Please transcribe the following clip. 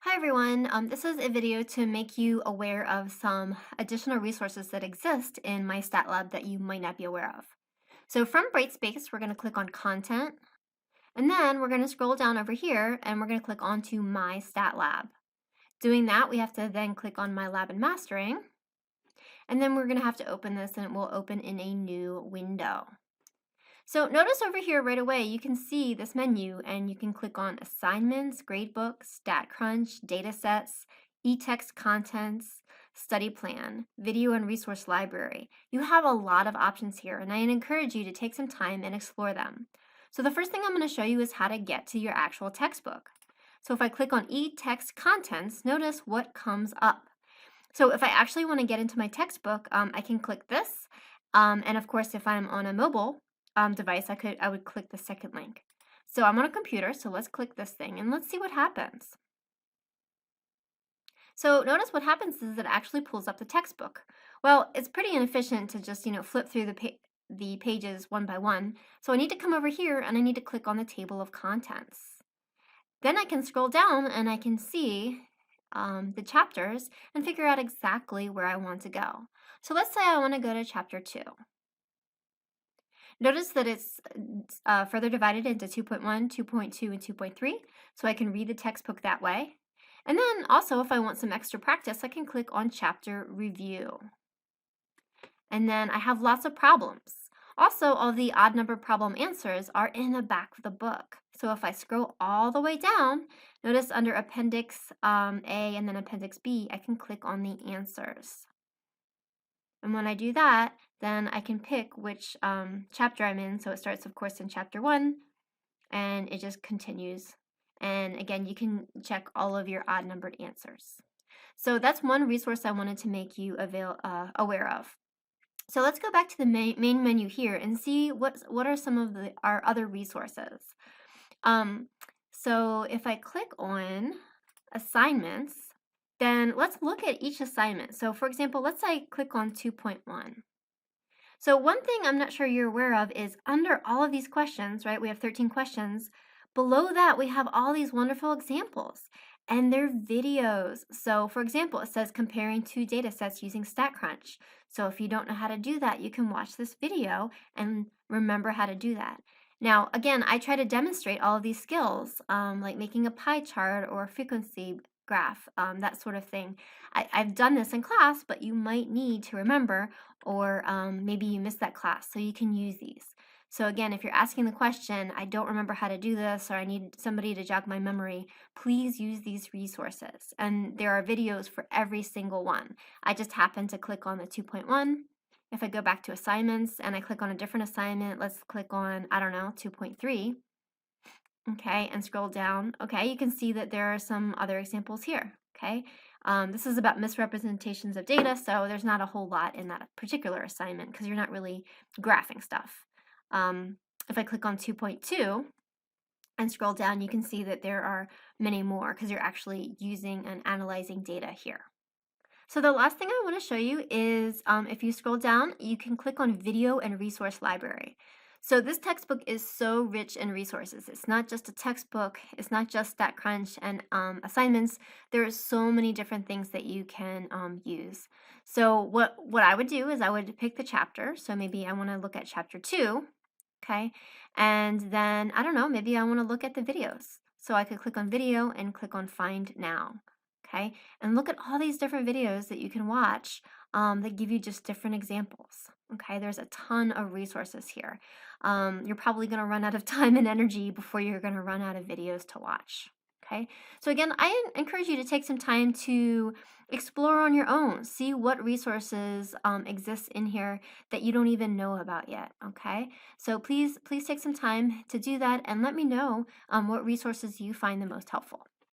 Hi everyone, this is a video to make you aware of some additional resources that exist in my stat lab that you might not be aware of. So from Brightspace, we're going to click on Content, and then we're going to scroll down over here and we're going to click onto My Stat Lab. Doing that, we have to then click on My Lab and Mastering, and then we're going to have to open this and it will open in a new window. So notice over here right away, you can see this menu and you can click on Assignments, Gradebooks, StatCrunch, Datasets, eText Contents, Study Plan, Video and Resource Library. You have a lot of options here and I encourage you to take some time and explore them. So the first thing I'm going to show you is how to get to your actual textbook. So if I click on eText Contents, notice what comes up. So if I actually want to get into my textbook, I can click this. And of course, if I'm on a mobile device, I would click the second link. So I'm on a computer, so let's click this thing and let's see what happens. So notice what happens is it actually pulls up the textbook. Well, it's pretty inefficient to just, flip through the pages one by one. So I need to come over here and I need to click on the table of contents. Then I can scroll down and I can see the chapters and figure out exactly where I want to go. So let's say I want to go to chapter 2. Notice that it's further divided into 2.1, 2.2, and 2.3, so I can read the textbook that way. And then also, if I want some extra practice, I can click on Chapter Review. And then I have lots of problems. Also, all the odd number problem answers are in the back of the book. So if I scroll all the way down, notice under Appendix A and then Appendix B, I can click on the answers. And when I do that, then I can pick which chapter I'm in. So it starts, of course, in chapter 1, and it just continues. And again, you can check all of your odd numbered answers. So that's one resource I wanted to make you aware of. So let's go back to the main menu here and see what are some of our other resources. So if I click on assignments, then let's look at each assignment. So for example, let's say click on 2.1. So one thing I'm not sure you're aware of is under all of these questions, right? We have 13 questions. Below that, we have all these wonderful examples and they're videos. So for example, it says comparing two data sets using StatCrunch. So if you don't know how to do that, you can watch this video and remember how to do that. Now, again, I try to demonstrate all of these skills, like making a pie chart or a frequency graph, that sort of thing. I've done this in class, but you might need to remember, or maybe you missed that class, so you can use these. So again, if you're asking the question, I don't remember how to do this, or I need somebody to jog my memory, please use these resources. And there are videos for every single one. I just happened to click on the 2.1. If I go back to assignments and I click on a different assignment, let's click on, I don't know, 2.3. Okay, and scroll down. Okay, you can see that there are some other examples here. Okay, this is about misrepresentations of data, so there's not a whole lot in that particular assignment because you're not really graphing stuff. If I click on 2.2 and scroll down, you can see that there are many more because you're actually using and analyzing data here. So the last thing I want to show you is if you scroll down, you can click on Video and Resource Library. So this textbook is so rich in resources. It's not just a textbook. It's not just StatCrunch and assignments. There are so many different things that you can use. So what I would do is I would pick the chapter. So maybe I want to look at chapter 2, okay? And then, I don't know, maybe I want to look at the videos. So I could click on Video and click on Find Now. Okay, and look at all these different videos that you can watch that give you just different examples. Okay, there's a ton of resources here. You're probably going to run out of time and energy before you're going to run out of videos to watch. Okay, so again, I encourage you to take some time to explore on your own, see what resources exist in here that you don't even know about yet. Okay, so please take some time to do that and let me know what resources you find the most helpful.